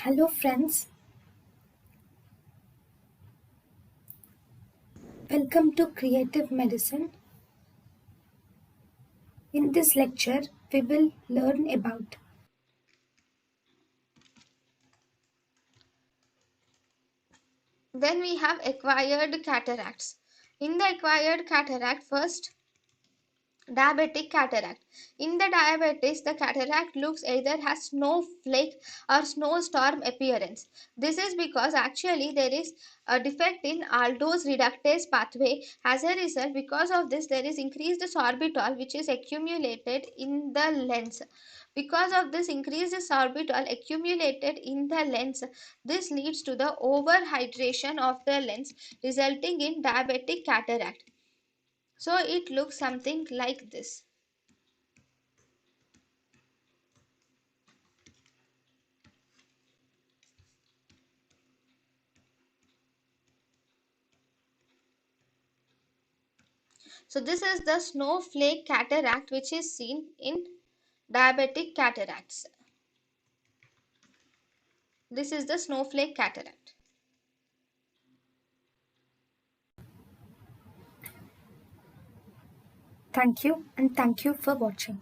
Hello friends, welcome to Creative Medicine. In this lecture, we will learn about Then we have acquired cataracts. In the acquired cataract, first diabetic cataract. In the diabetes, the cataract looks either has snowflake or snowstorm appearance. This is because actually there is a defect in aldose reductase pathway. As a result, because of this, there is increased sorbitol which is accumulated in the lens. Because of this increased sorbitol accumulated in the lens, this leads to the overhydration of the lens, resulting in diabetic cataract. So it looks something like this. So this is the snowflake cataract which is seen in diabetic cataracts. This is the snowflake cataract. thank you and thank you for watching.